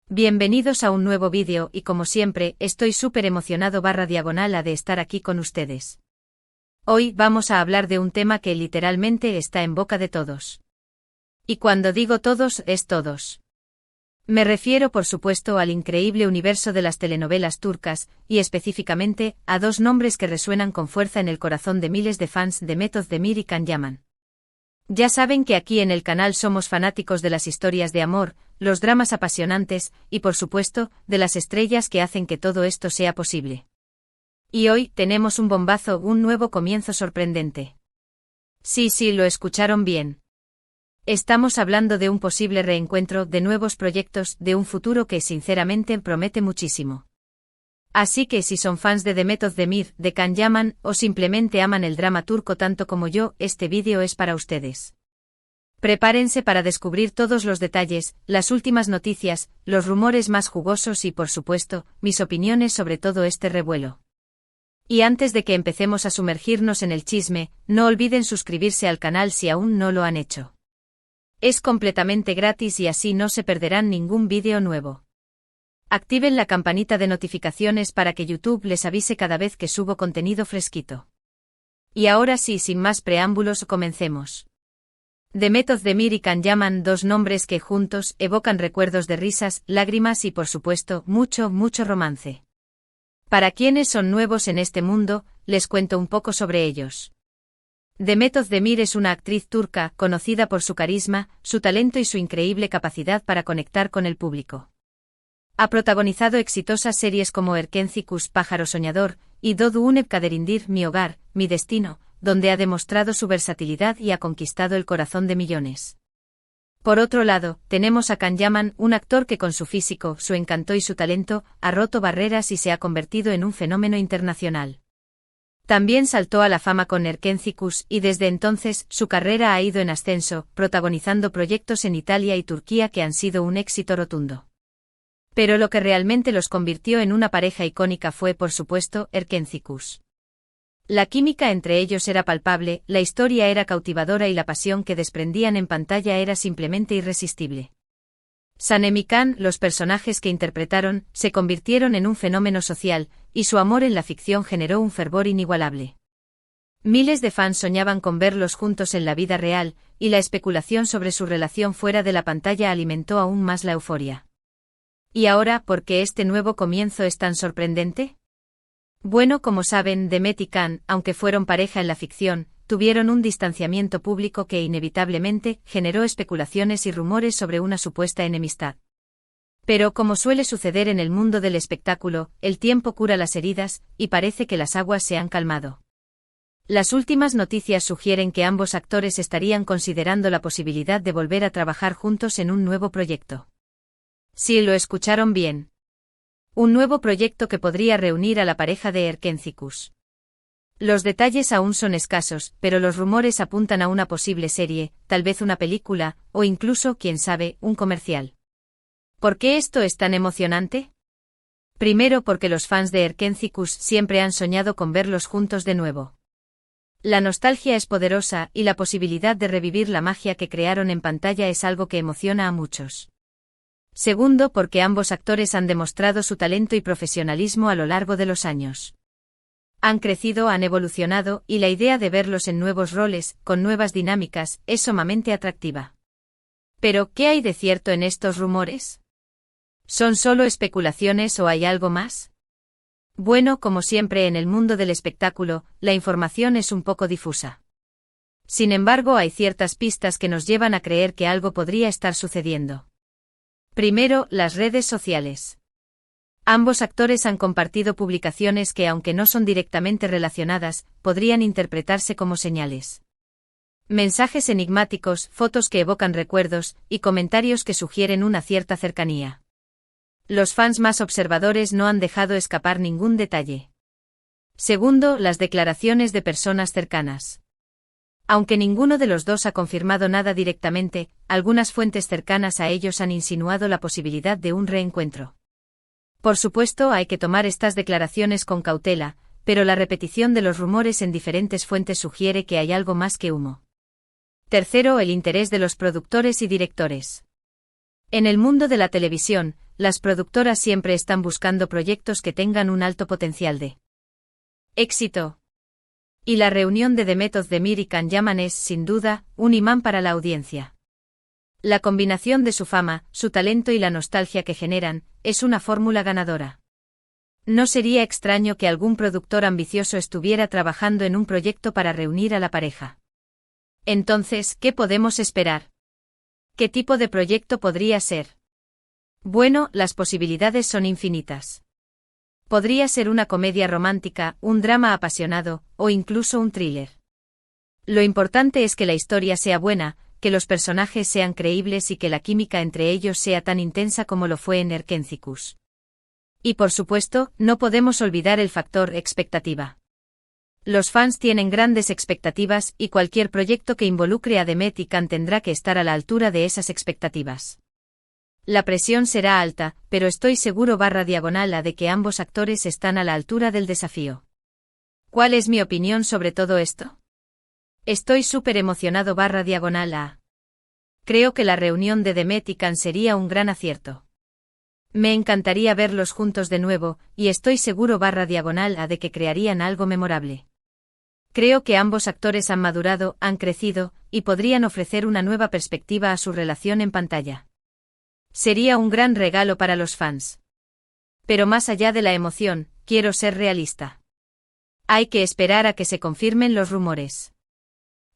Bienvenidos a un nuevo vídeo y como siempre, estoy súper emocionado /diagonal de estar aquí con ustedes. Hoy vamos a hablar de un tema que literalmente está en boca de todos. Y cuando digo todos, es todos. Me refiero por supuesto al increíble universo de las telenovelas turcas, y específicamente, a dos nombres que resuenan con fuerza en el corazón de miles de fans de Demet Özdemir y Can Yaman. Ya saben que aquí en el canal somos fanáticos de las historias de amor, los dramas apasionantes, y por supuesto, de las estrellas que hacen que todo esto sea posible. Y hoy, tenemos un bombazo, un nuevo comienzo sorprendente. Sí, lo escucharon bien. Estamos hablando de un posible reencuentro, de nuevos proyectos, de un futuro que sinceramente promete muchísimo. Así que si son fans de Demet Özdemir, de Can Yaman, o simplemente aman el drama turco tanto como yo, este vídeo es para ustedes. Prepárense para descubrir todos los detalles, las últimas noticias, los rumores más jugosos y por supuesto, mis opiniones sobre todo este revuelo. Y antes de que empecemos a sumergirnos en el chisme, no olviden suscribirse al canal si aún no lo han hecho. Es completamente gratis y así no se perderán ningún vídeo nuevo. Activen la campanita de notificaciones para que YouTube les avise cada vez que subo contenido fresquito. Y ahora sí, sin más preámbulos, comencemos. Demet Özdemir y Can Yaman, dos nombres que juntos evocan recuerdos de risas, lágrimas y por supuesto, mucho romance. Para quienes son nuevos en este mundo, les cuento un poco sobre ellos. Demet Özdemir es una actriz turca, conocida por su carisma, su talento y su increíble capacidad para conectar con el público. Ha protagonizado exitosas series como Erkenci Pájaro Soñador, y Doğduğum Kaderindir, Mi Hogar, Mi Destino, donde ha demostrado su versatilidad y ha conquistado el corazón de millones. Por otro lado, tenemos a Can Yaman, un actor que con su físico, su encanto y su talento, ha roto barreras y se ha convertido en un fenómeno internacional. También saltó a la fama con Erkenci y desde entonces, su carrera ha ido en ascenso, protagonizando proyectos en Italia y Turquía que han sido un éxito rotundo. Pero lo que realmente los convirtió en una pareja icónica fue, por supuesto, Erkenci. La química entre ellos era palpable, la historia era cautivadora y la pasión que desprendían en pantalla era simplemente irresistible. Sanem y Can, los personajes que interpretaron, se convirtieron en un fenómeno social, y su amor en la ficción generó un fervor inigualable. Miles de fans soñaban con verlos juntos en la vida real, y la especulación sobre su relación fuera de la pantalla alimentó aún más la euforia. ¿Y ahora, por qué este nuevo comienzo es tan sorprendente? Bueno, como saben, Demet y Can, aunque fueron pareja en la ficción, tuvieron un distanciamiento público que inevitablemente generó especulaciones y rumores sobre una supuesta enemistad. Pero como suele suceder en el mundo del espectáculo, el tiempo cura las heridas, y parece que las aguas se han calmado. Las últimas noticias sugieren que ambos actores estarían considerando la posibilidad de volver a trabajar juntos en un nuevo proyecto. Sí, lo escucharon bien. Un nuevo proyecto que podría reunir a la pareja de Erkenci. Los detalles aún son escasos, pero los rumores apuntan a una posible serie, tal vez una película, o incluso, quién sabe, un comercial. ¿Por qué esto es tan emocionante? Primero porque los fans de Erkenci siempre han soñado con verlos juntos de nuevo. La nostalgia es poderosa y la posibilidad de revivir la magia que crearon en pantalla es algo que emociona a muchos. Segundo, porque ambos actores han demostrado su talento y profesionalismo a lo largo de los años. Han crecido, han evolucionado, y la idea de verlos en nuevos roles, con nuevas dinámicas, es sumamente atractiva. Pero, ¿qué hay de cierto en estos rumores? ¿Son solo especulaciones o hay algo más? Bueno, como siempre en el mundo del espectáculo, la información es un poco difusa. Sin embargo, hay ciertas pistas que nos llevan a creer que algo podría estar sucediendo. Primero, las redes sociales. Ambos actores han compartido publicaciones que, aunque no son directamente relacionadas, podrían interpretarse como señales. Mensajes enigmáticos, fotos que evocan recuerdos, y comentarios que sugieren una cierta cercanía. Los fans más observadores no han dejado escapar ningún detalle. Segundo, las declaraciones de personas cercanas. Aunque ninguno de los dos ha confirmado nada directamente, algunas fuentes cercanas a ellos han insinuado la posibilidad de un reencuentro. Por supuesto, hay que tomar estas declaraciones con cautela, pero la repetición de los rumores en diferentes fuentes sugiere que hay algo más que humo. Tercero, el interés de los productores y directores. En el mundo de la televisión, las productoras siempre están buscando proyectos que tengan un alto potencial de éxito. Y la reunión de The Method de Mir y Can Yaman es, sin duda, un imán para la audiencia. La combinación de su fama, su talento y la nostalgia que generan, es una fórmula ganadora. No sería extraño que algún productor ambicioso estuviera trabajando en un proyecto para reunir a la pareja. Entonces, ¿qué podemos esperar? ¿Qué tipo de proyecto podría ser? Bueno, las posibilidades son infinitas. Podría ser una comedia romántica, un drama apasionado, o incluso un thriller. Lo importante es que la historia sea buena, que los personajes sean creíbles y que la química entre ellos sea tan intensa como lo fue en Erkendzicus. Y por supuesto, no podemos olvidar el factor expectativa. Los fans tienen grandes expectativas y cualquier proyecto que involucre a Demet y Can tendrá que estar a la altura de esas expectativas. La presión será alta, pero estoy seguro /diagonal de que ambos actores están a la altura del desafío. ¿Cuál es mi opinión sobre todo esto? Estoy súper emocionado /diagonal a. Creo que la reunión de Demet y Can sería un gran acierto. Me encantaría verlos juntos de nuevo, y estoy seguro /diagonal a de que crearían algo memorable. Creo que ambos actores han madurado, han crecido, y podrían ofrecer una nueva perspectiva a su relación en pantalla. Sería un gran regalo para los fans. Pero más allá de la emoción, quiero ser realista. Hay que esperar a que se confirmen los rumores.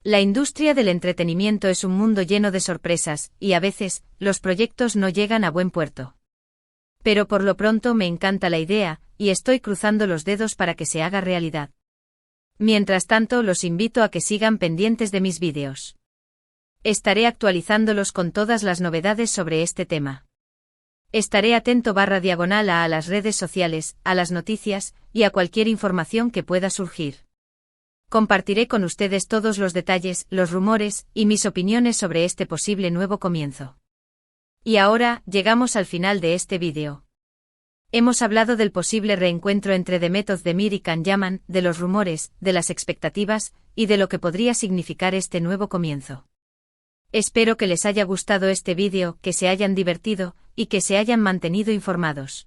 La industria del entretenimiento es un mundo lleno de sorpresas, y a veces, los proyectos no llegan a buen puerto. Pero por lo pronto me encanta la idea, y estoy cruzando los dedos para que se haga realidad. Mientras tanto, los invito a que sigan pendientes de mis vídeos. Estaré actualizándolos con todas las novedades sobre este tema. Estaré atento /diagonal a las redes sociales, a las noticias, y a cualquier información que pueda surgir. Compartiré con ustedes todos los detalles, los rumores, y mis opiniones sobre este posible nuevo comienzo. Y ahora, llegamos al final de este vídeo. Hemos hablado del posible reencuentro entre The Method de Mir y Can Yaman, de los rumores, de las expectativas, y de lo que podría significar este nuevo comienzo. Espero que les haya gustado este vídeo, que se hayan divertido, y que se hayan mantenido informados.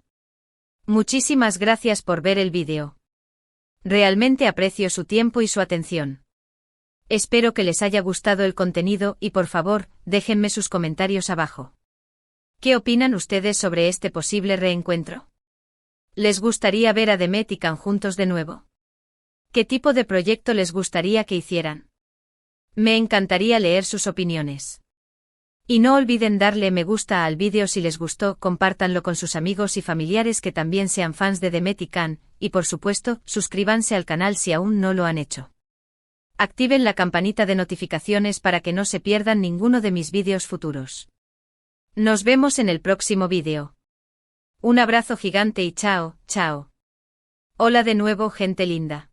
Muchísimas gracias por ver el vídeo. Realmente aprecio su tiempo y su atención. Espero que les haya gustado el contenido y por favor, déjenme sus comentarios abajo. ¿Qué opinan ustedes sobre este posible reencuentro? ¿Les gustaría ver a Demet y Can juntos de nuevo? ¿Qué tipo de proyecto les gustaría que hicieran? Me encantaría leer sus opiniones. Y no olviden darle me gusta al vídeo si les gustó, compártanlo con sus amigos y familiares que también sean fans de Demet y Can, y por supuesto, suscríbanse al canal si aún no lo han hecho. Activen la campanita de notificaciones para que no se pierdan ninguno de mis vídeos futuros. Nos vemos en el próximo vídeo. Un abrazo gigante y chao, chao. Hola de nuevo, gente linda.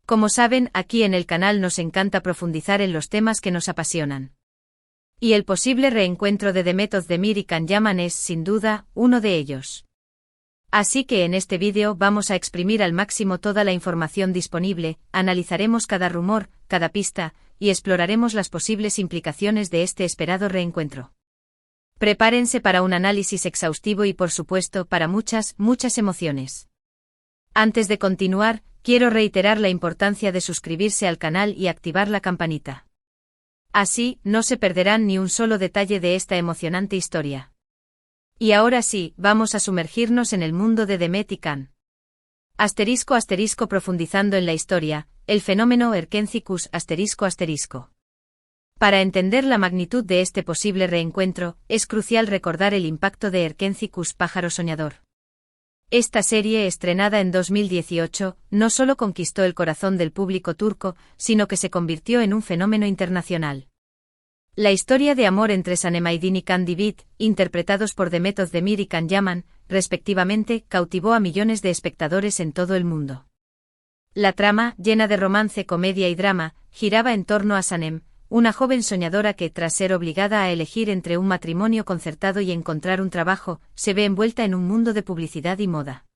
Como saben, aquí en el canal nos encanta profundizar en los temas que nos apasionan. Y el posible reencuentro de The Method de Mir y Can Yaman es, sin duda, uno de ellos. Así que en este vídeo vamos a exprimir al máximo toda la información disponible, analizaremos cada rumor, cada pista, y exploraremos las posibles implicaciones de este esperado reencuentro. Prepárense para un análisis exhaustivo y por supuesto para muchas emociones. Antes de continuar, quiero reiterar la importancia de suscribirse al canal y activar la campanita. Así, no se perderán ni un solo detalle de esta emocionante historia. Y ahora sí, vamos a sumergirnos en el mundo de Demet y Can. *** profundizando en la historia, el fenómeno Erkendzicus ***. Para entender la magnitud de este posible reencuentro, es crucial recordar el impacto de Erkendzicus pájaro soñador. Esta serie, estrenada en 2018, no solo conquistó el corazón del público turco, sino que se convirtió en un fenómeno internacional. La historia de amor entre Sanem Aydin y Can Divit, interpretados por The Method de Mir y Can Yaman, respectivamente, cautivó a millones de espectadores en todo el mundo. La trama, llena de romance, comedia y drama, giraba en torno a Sanem, una joven soñadora que, tras ser obligada a elegir entre un matrimonio concertado y encontrar un trabajo, se ve envuelta en un mundo de publicidad y moda.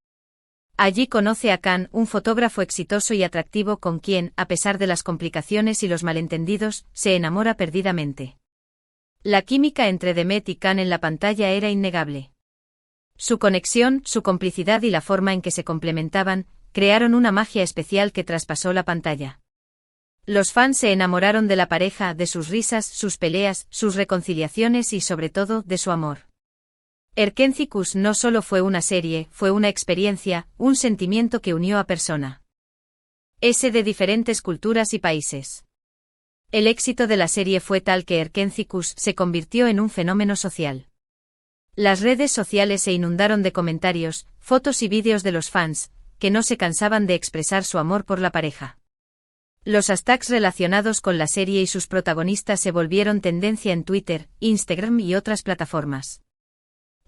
Allí conoce a Can, un fotógrafo exitoso y atractivo con quien, a pesar de las complicaciones y los malentendidos, se enamora perdidamente. La química entre Demet y Can en la pantalla era innegable. Su conexión, su complicidad y la forma en que se complementaban, crearon una magia especial que traspasó la pantalla. Los fans se enamoraron de la pareja, de sus risas, sus peleas, sus reconciliaciones y sobre todo, de su amor. Erkénthicus no solo fue una serie, fue una experiencia, un sentimiento que unió a personas de diferentes culturas y países. El éxito de la serie fue tal que Erkénthicus se convirtió en un fenómeno social. Las redes sociales se inundaron de comentarios, fotos y vídeos de los fans, que no se cansaban de expresar su amor por la pareja. Los hashtags relacionados con la serie y sus protagonistas se volvieron tendencia en Twitter, Instagram y otras plataformas.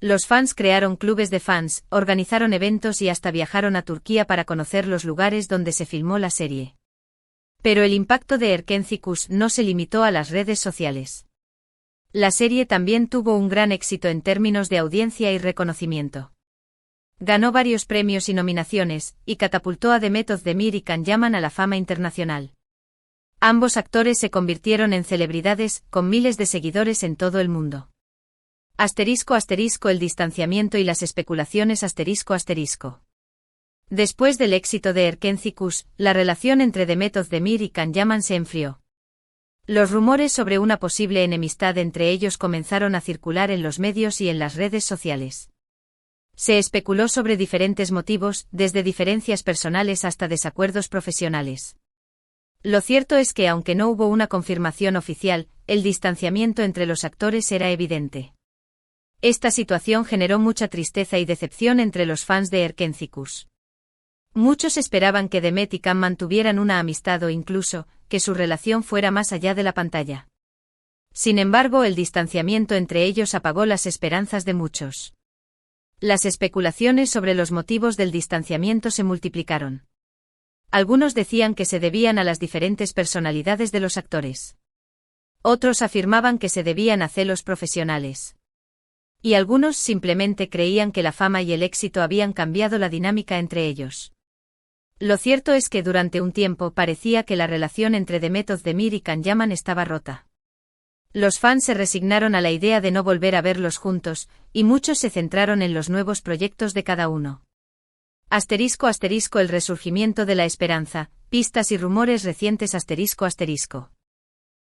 Los fans crearon clubes de fans, organizaron eventos y hasta viajaron a Turquía para conocer los lugares donde se filmó la serie. Pero el impacto de Erkénthicus no se limitó a las redes sociales. La serie también tuvo un gran éxito en términos de audiencia y reconocimiento. Ganó varios premios y nominaciones, y catapultó a Demet Özdemir y Can Yaman a la fama internacional. Ambos actores se convirtieron en celebridades, con miles de seguidores en todo el mundo. El distanciamiento y las especulaciones. Después del éxito de Erkénthicus, la relación entre Demet Özdemir y Can Yaman se enfrió. Los rumores sobre una posible enemistad entre ellos comenzaron a circular en los medios y en las redes sociales. Se especuló sobre diferentes motivos, desde diferencias personales hasta desacuerdos profesionales. Lo cierto es que aunque no hubo una confirmación oficial, el distanciamiento entre los actores era evidente. Esta situación generó mucha tristeza y decepción entre los fans de Erkénthicus. Muchos esperaban que Demet y Can mantuvieran una amistad o incluso, que su relación fuera más allá de la pantalla. Sin embargo, el distanciamiento entre ellos apagó las esperanzas de muchos. Las especulaciones sobre los motivos del distanciamiento se multiplicaron. Algunos decían que se debían a las diferentes personalidades de los actores. Otros afirmaban que se debían a celos profesionales. Y algunos simplemente creían que la fama y el éxito habían cambiado la dinámica entre ellos. Lo cierto es que durante un tiempo parecía que la relación entre Demet Özdemir y Can Yaman estaba rota. Los fans se resignaron a la idea de no volver a verlos juntos, y muchos se centraron en los nuevos proyectos de cada uno. El resurgimiento de la esperanza, pistas y rumores recientes.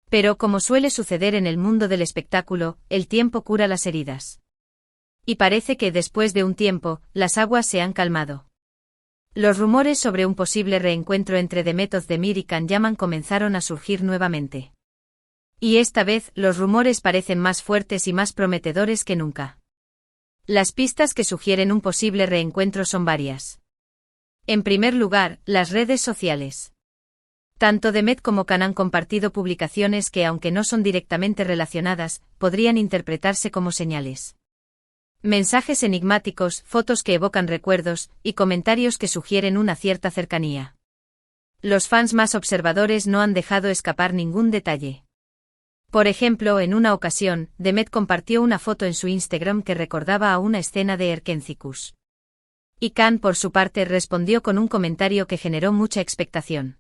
Pero como suele suceder en el mundo del espectáculo, el tiempo cura las heridas. Y parece que después de un tiempo, las aguas se han calmado. Los rumores sobre un posible reencuentro entre Demet Özdemir y Can Yaman comenzaron a surgir nuevamente. Y esta vez, los rumores parecen más fuertes y más prometedores que nunca. Las pistas que sugieren un posible reencuentro son varias. En primer lugar, las redes sociales. Tanto Demet como Can han compartido publicaciones que, aunque no son directamente relacionadas, podrían interpretarse como señales. Mensajes enigmáticos, fotos que evocan recuerdos, y comentarios que sugieren una cierta cercanía. Los fans más observadores no han dejado escapar ningún detalle. Por ejemplo, en una ocasión, Demet compartió una foto en su Instagram que recordaba a una escena de Erkénthicus. Y Can, por su parte, respondió con un comentario que generó mucha expectación.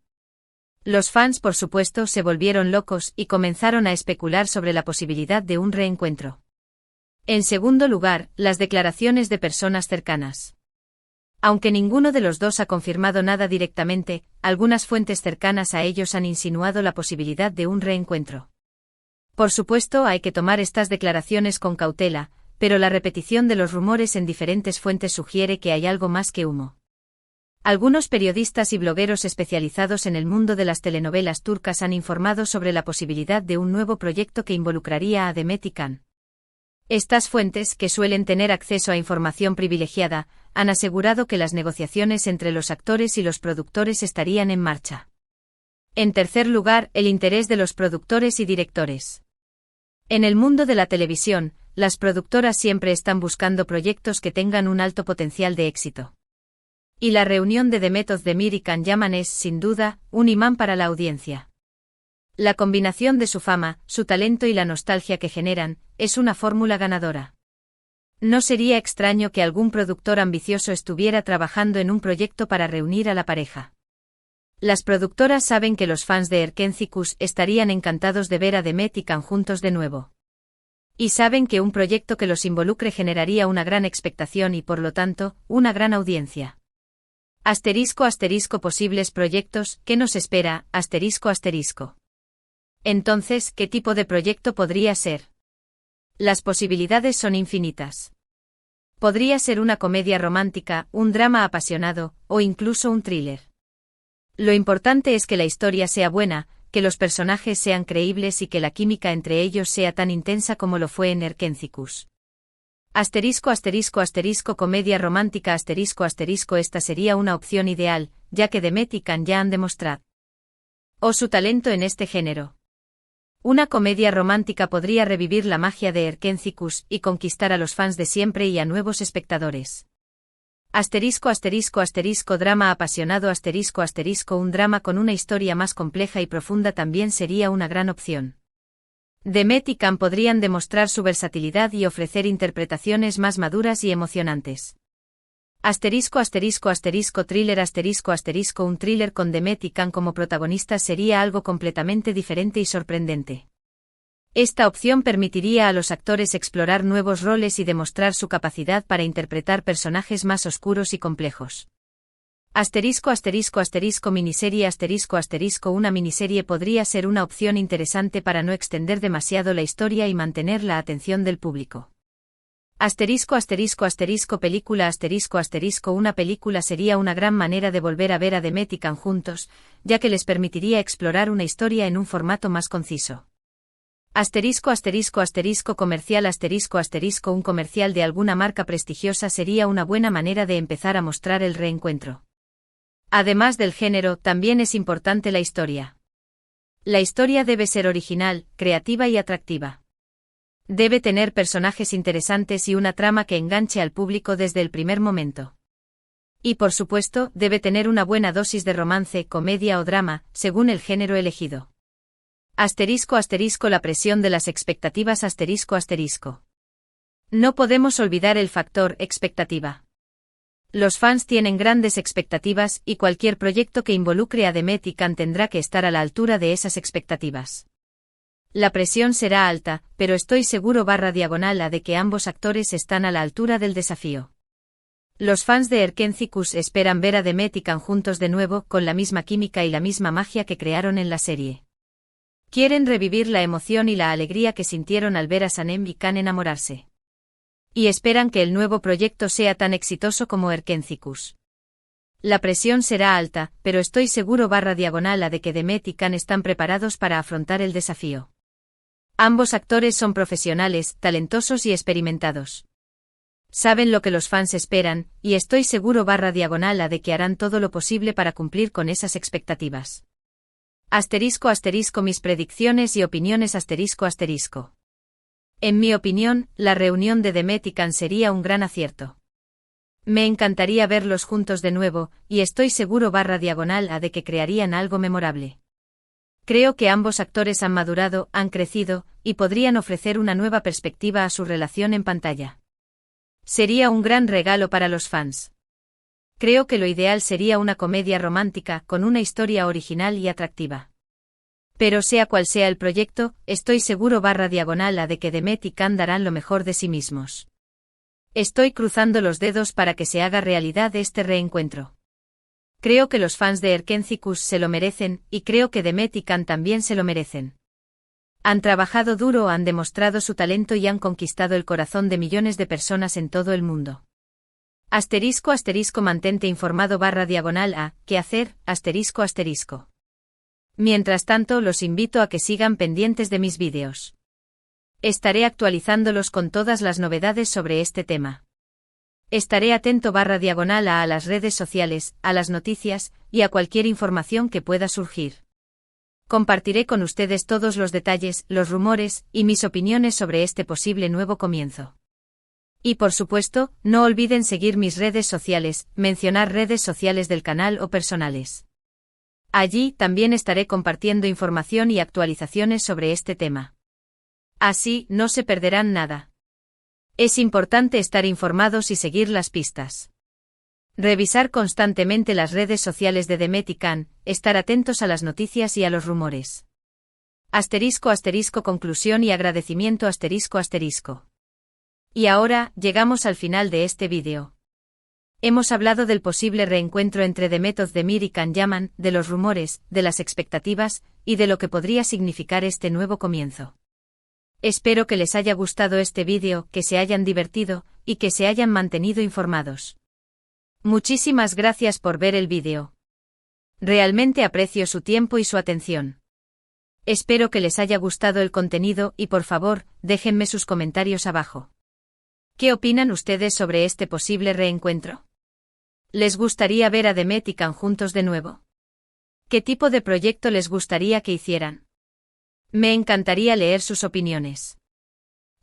Los fans, por supuesto, se volvieron locos y comenzaron a especular sobre la posibilidad de un reencuentro. En segundo lugar, las declaraciones de personas cercanas. Aunque ninguno de los dos ha confirmado nada directamente, algunas fuentes cercanas a ellos han insinuado la posibilidad de un reencuentro. Por supuesto, hay que tomar estas declaraciones con cautela, pero la repetición de los rumores en diferentes fuentes sugiere que hay algo más que humo. Algunos periodistas y blogueros especializados en el mundo de las telenovelas turcas han informado sobre la posibilidad de un nuevo proyecto que involucraría a Demet y Can. Estas fuentes, que suelen tener acceso a información privilegiada, han asegurado que las negociaciones entre los actores y los productores estarían en marcha. En tercer lugar, el interés de los productores y directores. En el mundo de la televisión, las productoras siempre están buscando proyectos que tengan un alto potencial de éxito. Y la reunión de Demet Özdemir y Can Yaman es, sin duda, un imán para la audiencia. La combinación de su fama, su talento y la nostalgia que generan, es una fórmula ganadora. No sería extraño que algún productor ambicioso estuviera trabajando en un proyecto para reunir a la pareja. Las productoras saben que los fans de Erkénthicus estarían encantados de ver a Demet y Can juntos de nuevo. Y saben que un proyecto que los involucre generaría una gran expectación y por lo tanto, una gran audiencia. *** Posibles proyectos, ¿qué nos espera? ***. Entonces, ¿qué tipo de proyecto podría ser? Las posibilidades son infinitas. Podría ser una comedia romántica, un drama apasionado, o incluso un thriller. Lo importante es que la historia sea buena, que los personajes sean creíbles y que la química entre ellos sea tan intensa como lo fue en Erkénzicus. ***, comedia romántica ***, esta sería una opción ideal, ya que Demet y Can ya han demostrado su talento en este género. Una comedia romántica podría revivir la magia de Erkénzicus y conquistar a los fans de siempre y a nuevos espectadores. Drama apasionado un drama con una historia más compleja y profunda también sería una gran opción. Demet y Can podrían demostrar su versatilidad y ofrecer interpretaciones más maduras y emocionantes. Thriller un thriller con Demet y Can como protagonistas sería algo completamente diferente y sorprendente. Esta opción permitiría a los actores explorar nuevos roles y demostrar su capacidad para interpretar personajes más oscuros y complejos. Miniserie una miniserie podría ser una opción interesante para no extender demasiado la historia y mantener la atención del público. Película una película sería una gran manera de volver a ver a Demet y Can juntos, ya que les permitiría explorar una historia en un formato más conciso. Comercial un comercial de alguna marca prestigiosa sería una buena manera de empezar a mostrar el reencuentro. Además del género, también es importante la historia. La historia debe ser original, creativa y atractiva. Debe tener personajes interesantes y una trama que enganche al público desde el primer momento. Y por supuesto, debe tener una buena dosis de romance, comedia o drama, según el género elegido. La presión de las expectativas No podemos olvidar el factor expectativa. Los fans tienen grandes expectativas y cualquier proyecto que involucre a Demet y Can tendrá que estar a la altura de esas expectativas. La presión será alta, pero estoy seguro /a de que ambos actores están a la altura del desafío. Los fans de Erkénzicus esperan ver a Demet y Can juntos de nuevo con la misma química y la misma magia que crearon en la serie. Quieren revivir la emoción y la alegría que sintieron al ver a Sanem y Can enamorarse. Y esperan que el nuevo proyecto sea tan exitoso como Erkénzicus. La presión será alta, pero estoy seguro /a de que Demet y Can están preparados para afrontar el desafío. Ambos actores son profesionales, talentosos y experimentados. Saben lo que los fans esperan, y estoy seguro /a de que harán todo lo posible para cumplir con esas expectativas. Mis predicciones y opiniones ***. En mi opinión, la reunión de Demet y Can sería un gran acierto. Me encantaría verlos juntos de nuevo, y estoy seguro /a de que crearían algo memorable. Creo que ambos actores han madurado, han crecido, y podrían ofrecer una nueva perspectiva a su relación en pantalla. Sería un gran regalo para los fans. Creo que lo ideal sería una comedia romántica con una historia original y atractiva. Pero sea cual sea el proyecto, estoy seguro /a de que Demet y Can darán lo mejor de sí mismos. Estoy cruzando los dedos para que se haga realidad este reencuentro. Creo que los fans de Erkénzicus se lo merecen, y creo que Demet y Can también se lo merecen. Han trabajado duro, han demostrado su talento y han conquistado el corazón de millones de personas en todo el mundo. Mantente informado /a, ¿qué hacer? ***. Mientras tanto, los invito a que sigan pendientes de mis vídeos. Estaré actualizándolos con todas las novedades sobre este tema. Estaré atento /a las redes sociales, a las noticias, y a cualquier información que pueda surgir. Compartiré con ustedes todos los detalles, los rumores, y mis opiniones sobre este posible nuevo comienzo. Y por supuesto, no olviden seguir mis redes sociales, mencionar redes sociales del canal o personales. Allí también estaré compartiendo información y actualizaciones sobre este tema. Así, no se perderán nada. Es importante estar informados y seguir las pistas. Revisar constantemente las redes sociales de Demet y Can, estar atentos a las noticias y a los rumores. Asterisco asterisco conclusión y agradecimiento asterisco asterisco. Y ahora, llegamos al final de este vídeo. Hemos hablado del posible reencuentro entre Demet Özdemir y Can Yaman, de los rumores, de las expectativas, y de lo que podría significar este nuevo comienzo. Espero que les haya gustado este vídeo, que se hayan divertido, y que se hayan mantenido informados. Muchísimas gracias por ver el vídeo. Realmente aprecio su tiempo y su atención. Espero que les haya gustado el contenido y por favor, déjenme sus comentarios abajo. ¿Qué opinan ustedes sobre este posible reencuentro? ¿Les gustaría ver a Demet y Can juntos de nuevo? ¿Qué tipo de proyecto les gustaría que hicieran? Me encantaría leer sus opiniones.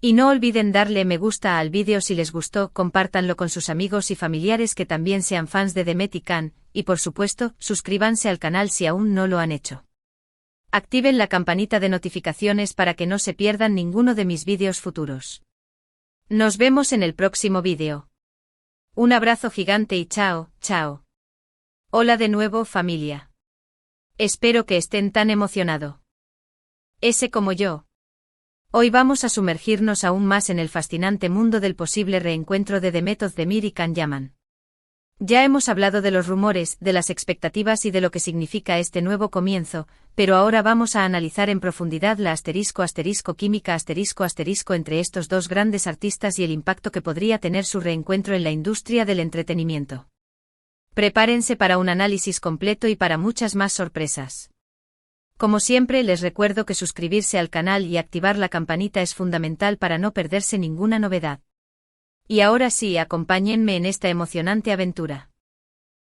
Y no olviden darle me gusta al vídeo si les gustó, compártanlo con sus amigos y familiares que también sean fans de Demet y Can, y por supuesto, suscríbanse al canal si aún no lo han hecho. Activen la campanita de notificaciones para que no se pierdan ninguno de mis vídeos futuros. Nos vemos en el próximo vídeo. Un abrazo gigante y chao, chao. Hola de nuevo, familia. Espero que estén tan emocionados. Ese como yo. Hoy vamos a sumergirnos aún más en el fascinante mundo del posible reencuentro de Demet Özdemir y Can Yaman. Ya hemos hablado de los rumores, de las expectativas y de lo que significa este nuevo comienzo, pero ahora vamos a analizar en profundidad la química entre estos dos grandes artistas y el impacto que podría tener su reencuentro en la industria del entretenimiento. Prepárense para un análisis completo y para muchas más sorpresas. Como siempre, les recuerdo que suscribirse al canal y activar la campanita es fundamental para no perderse ninguna novedad. Y ahora sí, acompáñenme en esta emocionante aventura.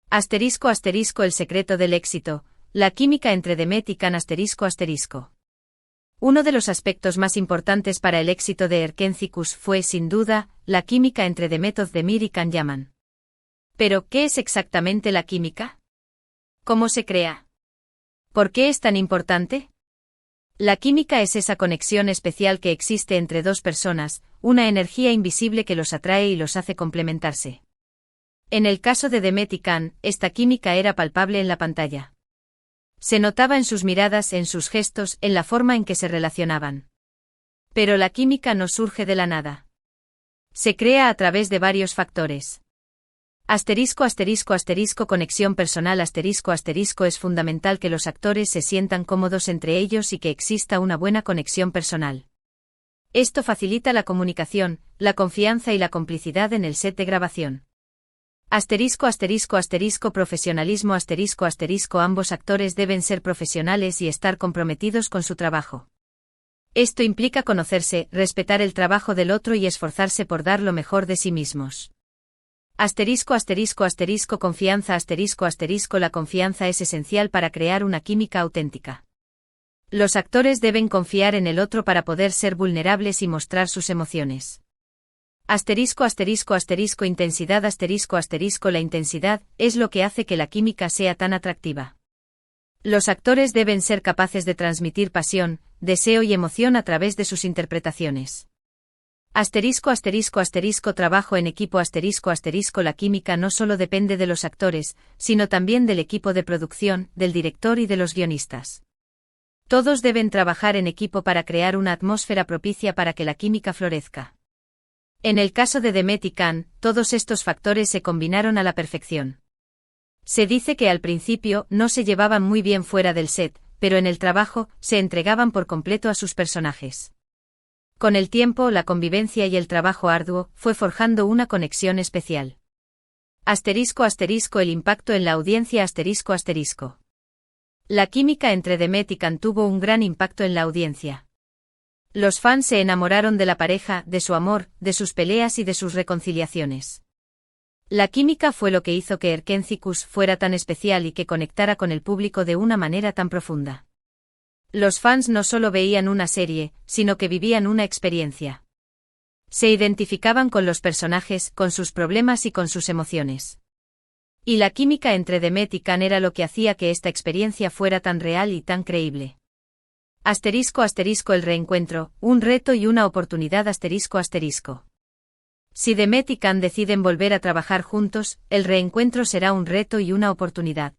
El secreto del éxito, la química entre Demet y Can Uno de los aspectos más importantes para el éxito de Erkenzicus fue, sin duda, la química entre Demet Özdemir y Can Yaman. Pero, ¿qué es exactamente la química? ¿Cómo se crea? ¿Por qué es tan importante? La química es esa conexión especial que existe entre dos personas, una energía invisible que los atrae y los hace complementarse. En el caso de Demet y Can, esta química era palpable en la pantalla. Se notaba en sus miradas, en sus gestos, en la forma en que se relacionaban. Pero la química no surge de la nada. Se crea a través de varios factores. Conexión personal es fundamental que los actores se sientan cómodos entre ellos y que exista una buena conexión personal. Esto facilita la comunicación, la confianza y la complicidad en el set de grabación. Profesionalismo ambos actores deben ser profesionales y estar comprometidos con su trabajo. Esto implica conocerse, respetar el trabajo del otro y esforzarse por dar lo mejor de sí mismos. Confianza la confianza es esencial para crear una química auténtica. Los actores deben confiar en el otro para poder ser vulnerables y mostrar sus emociones. Intensidad la intensidad es lo que hace que la química sea tan atractiva. Los actores deben ser capaces de transmitir pasión, deseo y emoción a través de sus interpretaciones. Trabajo en equipo la química no solo depende de los actores, sino también del equipo de producción, del director y de los guionistas. Todos deben trabajar en equipo para crear una atmósfera propicia para que la química florezca. En el caso de Demet y Can, todos estos factores se combinaron a la perfección. Se dice que al principio no se llevaban muy bien fuera del set, pero en el trabajo se entregaban por completo a sus personajes. Con el tiempo, la convivencia y el trabajo arduo fue forjando una conexión especial. El impacto en la audiencia La química entre Demet y Can tuvo un gran impacto en la audiencia. Los fans se enamoraron de la pareja, de su amor, de sus peleas y de sus reconciliaciones. La química fue lo que hizo que Erkenzicus fuera tan especial y que conectara con el público de una manera tan profunda. Los fans no solo veían una serie, sino que vivían una experiencia. Se identificaban con los personajes, con sus problemas y con sus emociones. Y la química entre Demet y Can era lo que hacía que esta experiencia fuera tan real y tan creíble. El reencuentro, un reto y una oportunidad Si Demet y Can deciden volver a trabajar juntos, el reencuentro será un reto y una oportunidad.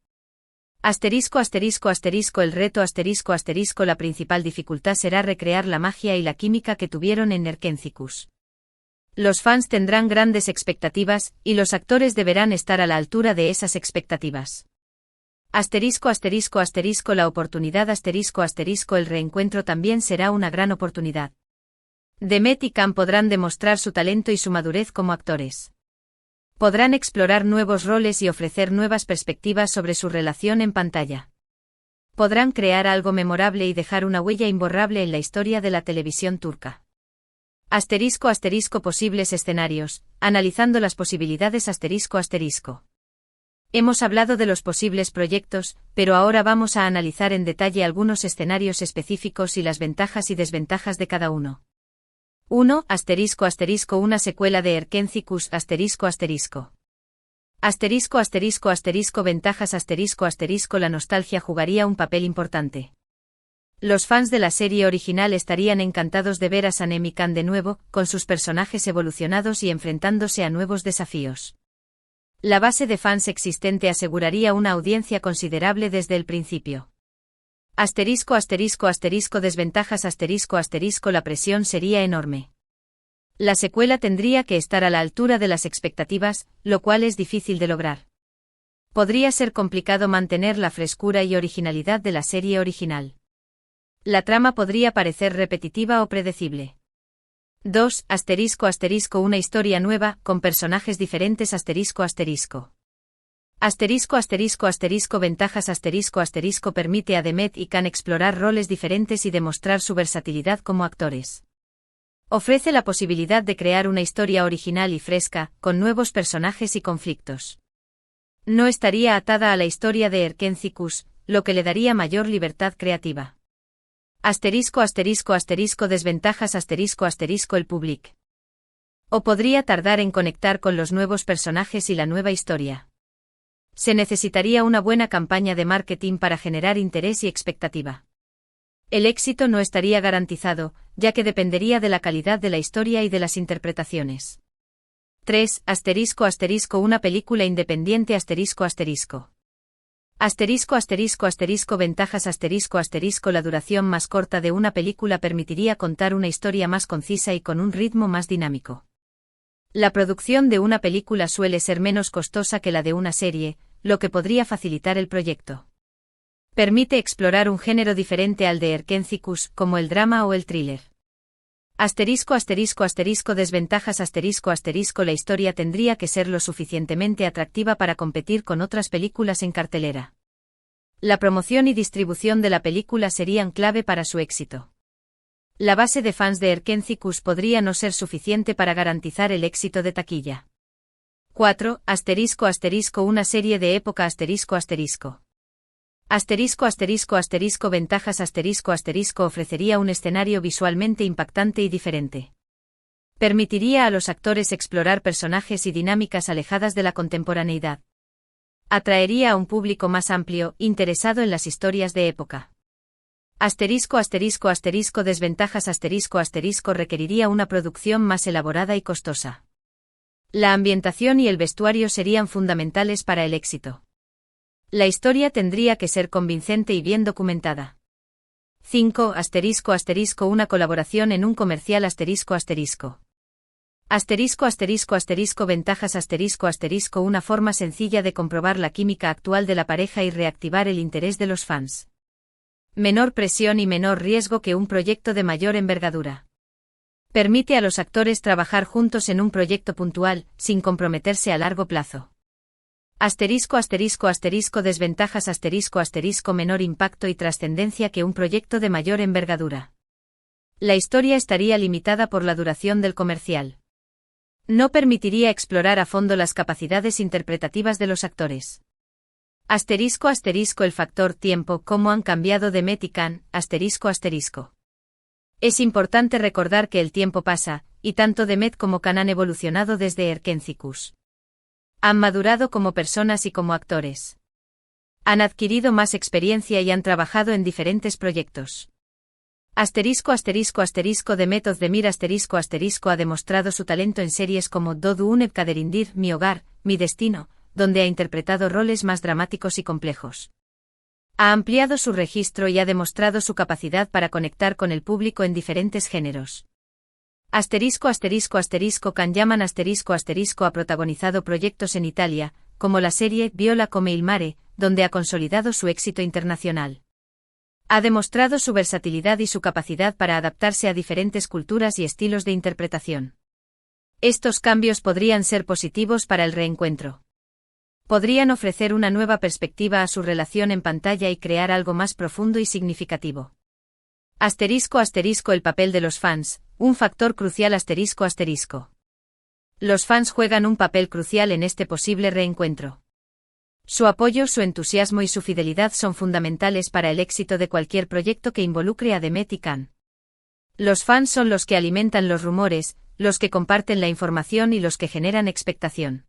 Asterisco asterisco asterisco el reto asterisco asterisco la principal dificultad será recrear la magia y la química que tuvieron en Erkencicus. Los fans tendrán grandes expectativas, y los actores deberán estar a la altura de esas expectativas. Asterisco asterisco asterisco la oportunidad asterisco asterisco el reencuentro también será una gran oportunidad. Demet y Can podrán demostrar su talento y su madurez como actores. Podrán explorar nuevos roles y ofrecer nuevas perspectivas sobre su relación en pantalla. Podrán crear algo memorable y dejar una huella imborrable en la historia de la televisión turca. Asterisco asterisco posibles escenarios, analizando las posibilidades asterisco asterisco. Hemos hablado de los posibles proyectos, pero ahora vamos a analizar en detalle algunos escenarios específicos y las ventajas y desventajas de cada uno. 1. Asterisco asterisco una secuela de Erkencicus asterisco asterisco. Asterisco asterisco asterisco ventajas asterisco asterisco la nostalgia jugaría un papel importante. Los fans de la serie original estarían encantados de ver a Sanem y Can de nuevo, con sus personajes evolucionados y enfrentándose a nuevos desafíos. La base de fans existente aseguraría una audiencia considerable desde el principio. Asterisco asterisco asterisco desventajas asterisco asterisco la presión sería enorme. La secuela tendría que estar a la altura de las expectativas, lo cual es difícil de lograr. Podría ser complicado mantener la frescura y originalidad de la serie original. La trama podría parecer repetitiva o predecible. 2. Asterisco asterisco una historia nueva, con personajes diferentes asterisco asterisco. Asterisco asterisco asterisco ventajas asterisco asterisco permite a Demet y Can explorar roles diferentes y demostrar su versatilidad como actores. Ofrece la posibilidad de crear una historia original y fresca, con nuevos personajes y conflictos. No estaría atada a la historia de Erkencicus, lo que le daría mayor libertad creativa. Asterisco asterisco asterisco desventajas asterisco asterisco el public. O podría tardar en conectar con los nuevos personajes y la nueva historia. Se necesitaría una buena campaña de marketing para generar interés y expectativa. El éxito no estaría garantizado, ya que dependería de la calidad de la historia y de las interpretaciones. 3. Asterisco asterisco una película independiente asterisco asterisco. Asterisco asterisco asterisco ventajas asterisco asterisco la duración más corta de una película permitiría contar una historia más concisa y con un ritmo más dinámico. La producción de una película suele ser menos costosa que la de una serie, lo que podría facilitar el proyecto. Permite explorar un género diferente al de Erkencicus, como el drama o el thriller. Asterisco asterisco asterisco desventajas asterisco asterisco la historia tendría que ser lo suficientemente atractiva para competir con otras películas en cartelera. La promoción y distribución de la película serían clave para su éxito. La base de fans de Erkencicus podría no ser suficiente para garantizar el éxito de taquilla. 4. Asterisco asterisco una serie de época asterisco asterisco. Asterisco asterisco asterisco ventajas asterisco asterisco ofrecería un escenario visualmente impactante y diferente. Permitiría a los actores explorar personajes y dinámicas alejadas de la contemporaneidad. Atraería a un público más amplio, interesado en las historias de época. Asterisco asterisco asterisco desventajas asterisco asterisco requeriría una producción más elaborada y costosa. La ambientación y el vestuario serían fundamentales para el éxito. La historia tendría que ser convincente y bien documentada. 5. Asterisco asterisco una colaboración en un comercial asterisco asterisco. Asterisco asterisco asterisco ventajas asterisco asterisco una forma sencilla de comprobar la química actual de la pareja y reactivar el interés de los fans. Menor presión y menor riesgo que un proyecto de mayor envergadura. Permite a los actores trabajar juntos en un proyecto puntual, sin comprometerse a largo plazo. Asterisco asterisco asterisco desventajas asterisco asterisco menor impacto y trascendencia que un proyecto de mayor envergadura. La historia estaría limitada por la duración del comercial. No permitiría explorar a fondo las capacidades interpretativas de los actores. Asterisco asterisco el factor tiempo cómo han cambiado Demet y Can, asterisco asterisco. Es importante recordar que el tiempo pasa, y tanto Demet como Can han evolucionado desde Erkencicus. Han madurado como personas y como actores. Han adquirido más experiencia y han trabajado en diferentes proyectos. Asterisco asterisco asterisco Demet Özdemir asterisco asterisco ha demostrado su talento en series como Doğduğum Kaderindir, Mi Hogar, Mi Destino, donde ha interpretado roles más dramáticos y complejos. Ha ampliado su registro y ha demostrado su capacidad para conectar con el público en diferentes géneros. Can Yaman ha protagonizado proyectos en Italia, como la serie Viola come il mare, donde ha consolidado su éxito internacional. Ha demostrado su versatilidad y su capacidad para adaptarse a diferentes culturas y estilos de interpretación. Estos cambios podrían ser positivos para el reencuentro. Podrían ofrecer una nueva perspectiva a su relación en pantalla y crear algo más profundo y significativo. El papel de los fans, un factor crucial. Los fans juegan un papel crucial en este posible reencuentro. Su apoyo, su entusiasmo y su fidelidad son fundamentales para el éxito de cualquier proyecto que involucre a Demet y Can. Los fans son los que alimentan los rumores, los que comparten la información y los que generan expectación.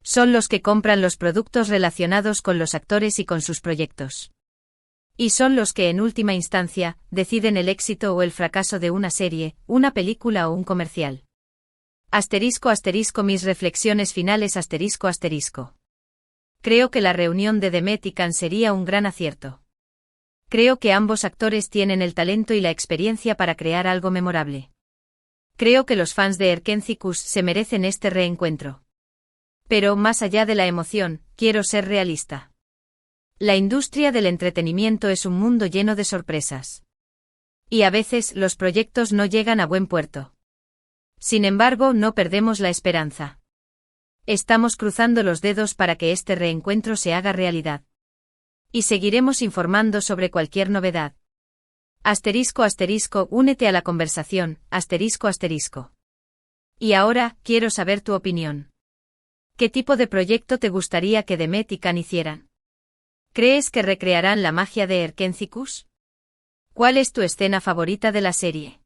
Son los que compran los productos relacionados con los actores y con sus proyectos. Y son los que, en última instancia, deciden el éxito o el fracaso de una serie, una película o un comercial. Mis reflexiones finales. Creo que la reunión de Demet y Can sería un gran acierto. Creo que ambos actores tienen el talento y la experiencia para crear algo memorable. Creo que los fans de Erkenci-Kuş se merecen este reencuentro. Pero, más allá de la emoción, quiero ser realista. La industria del entretenimiento es un mundo lleno de sorpresas. Y a veces los proyectos no llegan a buen puerto. Sin embargo, no perdemos la esperanza. Estamos cruzando los dedos para que este reencuentro se haga realidad. Y seguiremos informando sobre cualquier novedad. Únete a la conversación, Y ahora, quiero saber tu opinión. ¿Qué tipo de proyecto te gustaría que Demet y Can hicieran? ¿Crees que recrearán la magia de Erkenci-Kuş? ¿Cuál es tu escena favorita de la serie?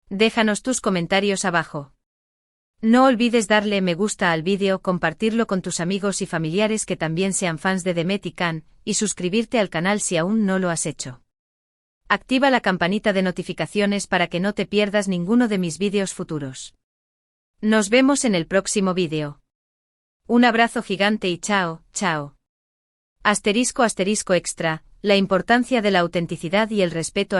Déjanos tus comentarios abajo. No olvides darle me gusta al vídeo, compartirlo con tus amigos y familiares que también sean fans de Demet y Can, y suscribirte al canal si aún no lo has hecho. Activa la campanita de notificaciones para que no te pierdas ninguno de mis vídeos futuros. Nos vemos en el próximo vídeo. Un abrazo gigante y chao, chao. Extra, la importancia de la autenticidad y el respeto.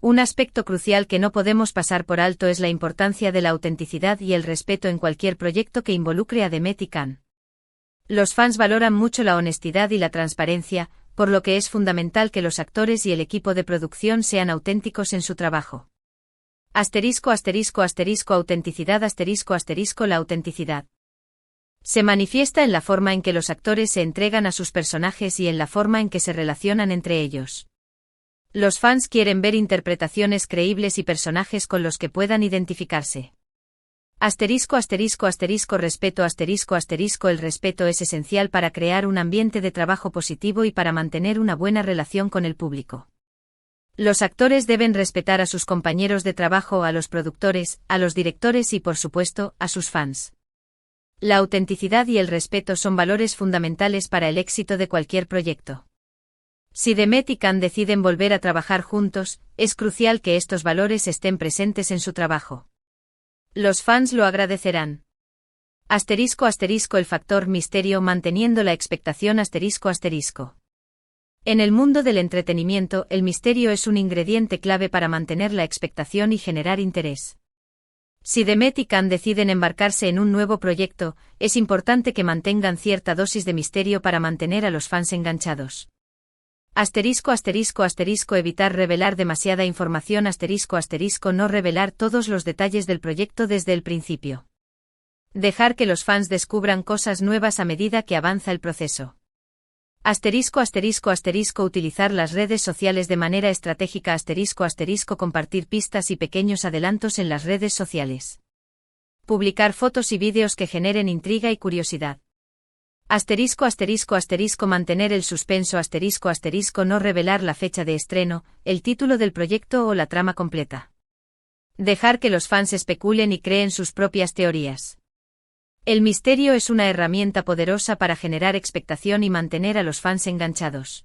Un aspecto crucial que no podemos pasar por alto es la importancia de la autenticidad y el respeto en cualquier proyecto que involucre a Demet y Can. Los fans valoran mucho la honestidad y la transparencia, por lo que es fundamental que los actores y el equipo de producción sean auténticos en su trabajo. Autenticidad. La autenticidad se manifiesta en la forma en que los actores se entregan a sus personajes y en la forma en que se relacionan entre ellos. Los fans quieren ver interpretaciones creíbles y personajes con los que puedan identificarse. Respeto. El respeto es esencial para crear un ambiente de trabajo positivo y para mantener una buena relación con el público. Los actores deben respetar a sus compañeros de trabajo, a los productores, a los directores y, por supuesto, a sus fans. La autenticidad y el respeto son valores fundamentales para el éxito de cualquier proyecto. Si Demet y Can deciden volver a trabajar juntos, es crucial que estos valores estén presentes en su trabajo. Los fans lo agradecerán. El factor misterio, manteniendo la expectación. En el mundo del entretenimiento, el misterio es un ingrediente clave para mantener la expectación y generar interés. Si Demet y Can deciden embarcarse en un nuevo proyecto, es importante que mantengan cierta dosis de misterio para mantener a los fans enganchados. Evitar revelar demasiada información. No revelar todos los detalles del proyecto desde el principio. Dejar que los fans descubran cosas nuevas a medida que avanza el proceso. Utilizar las redes sociales de manera estratégica. Compartir pistas y pequeños adelantos en las redes sociales. Publicar fotos y vídeos que generen intriga y curiosidad. Mantener el suspenso. No revelar la fecha de estreno, el título del proyecto o la trama completa. Dejar que los fans especulen y creen sus propias teorías. El misterio es una herramienta poderosa para generar expectación y mantener a los fans enganchados.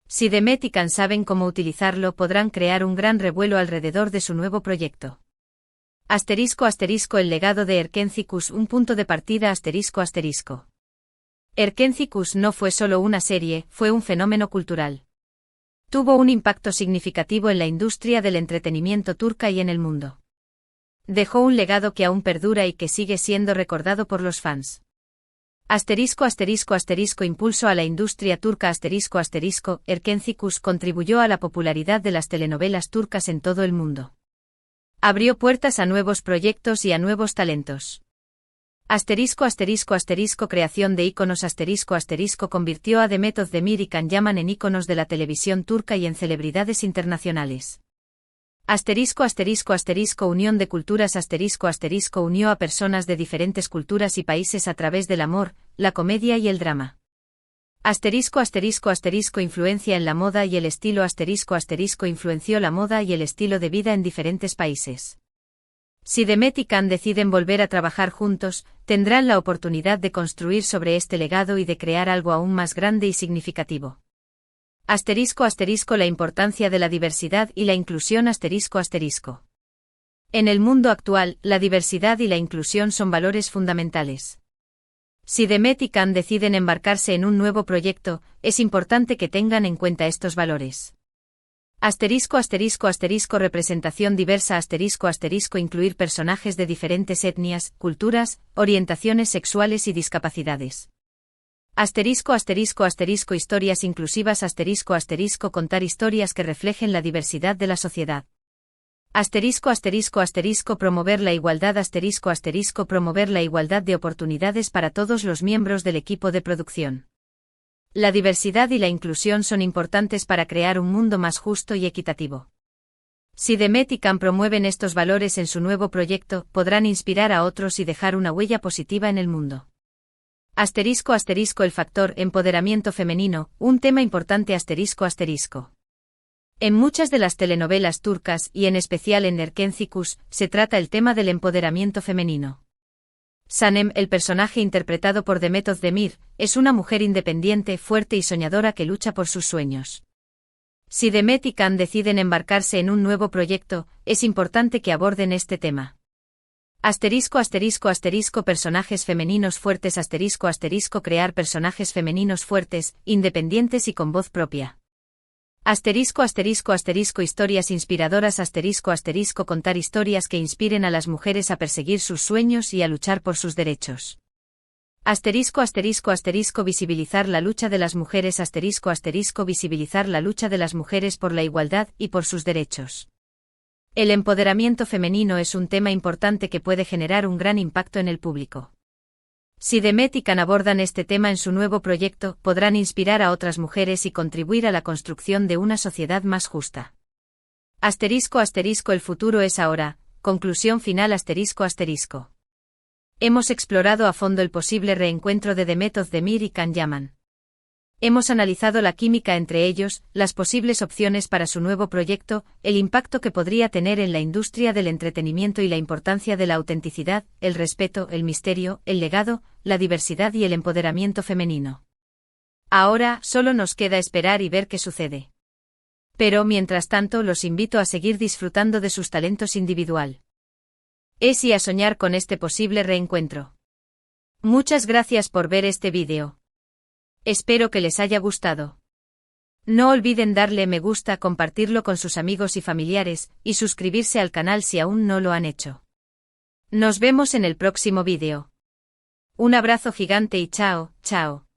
Si Demet y Can saben cómo utilizarlo, podrán crear un gran revuelo alrededor de su nuevo proyecto. El legado de Erkenci-Kuş, un punto de partida. Erkencikus no fue solo una serie, fue un fenómeno cultural. Tuvo un impacto significativo en la industria del entretenimiento turca y en el mundo. Dejó un legado que aún perdura y que sigue siendo recordado por los fans. Impulso a la industria turca Erkencikus contribuyó a la popularidad de las telenovelas turcas en todo el mundo. Abrió puertas a nuevos proyectos y a nuevos talentos. Creación de íconos convirtió a Demet Özdemir y Can Yaman en íconos de la televisión turca y en celebridades internacionales. Unión de culturas unió a personas de diferentes culturas y países a través del amor, la comedia y el drama. Influencia en la moda y el estilo influenció la moda y el estilo de vida en diferentes países. Si Demet y Can deciden volver a trabajar juntos, tendrán la oportunidad de construir sobre este legado y de crear algo aún más grande y significativo. La importancia de la diversidad y la inclusión En el mundo actual, la diversidad y la inclusión son valores fundamentales. Si Demet y Can deciden embarcarse en un nuevo proyecto, es importante que tengan en cuenta estos valores. Representación diversa incluir personajes de diferentes etnias, culturas, orientaciones sexuales y discapacidades. Historias inclusivas contar historias que reflejen la diversidad de la sociedad. Promover la igualdad promover la igualdad de oportunidades para todos los miembros del equipo de producción. La diversidad y la inclusión son importantes para crear un mundo más justo y equitativo. Si Demet y Can promueven estos valores en su nuevo proyecto, podrán inspirar a otros y dejar una huella positiva en el mundo. El factor empoderamiento femenino, un tema importante En muchas de las telenovelas turcas y en especial en Erkencikus, se trata el tema del empoderamiento femenino. Sanem, el personaje interpretado por Demet Özdemir, es una mujer independiente, fuerte y soñadora que lucha por sus sueños. Si Demet y Can deciden embarcarse en un nuevo proyecto, es importante que aborden este tema. Personajes femeninos fuertes crear personajes femeninos fuertes, independientes y con voz propia. Historias inspiradoras contar historias que inspiren a las mujeres a perseguir sus sueños y a luchar por sus derechos. Visibilizar la lucha de las mujeres visibilizar la lucha de las mujeres por la igualdad y por sus derechos. El empoderamiento femenino es un tema importante que puede generar un gran impacto en el público. Si Demet y Can abordan este tema en su nuevo proyecto, podrán inspirar a otras mujeres y contribuir a la construcción de una sociedad más justa. El futuro es ahora. Conclusión final Hemos explorado a fondo el posible reencuentro de Demet Özdemir y Can Yaman. Hemos analizado la química entre ellos, las posibles opciones para su nuevo proyecto, el impacto que podría tener en la industria del entretenimiento y la importancia de la autenticidad, el respeto, el misterio, el legado, la diversidad y el empoderamiento femenino. Ahora, solo nos queda esperar y ver qué sucede. Pero mientras tanto los invito a seguir disfrutando de sus talentos individual. Y a soñar con este posible reencuentro. Muchas gracias por ver este vídeo. Espero que les haya gustado. No olviden darle me gusta, compartirlo con sus amigos y familiares, y suscribirse al canal si aún no lo han hecho. Nos vemos en el próximo vídeo. Un abrazo gigante y chao, chao.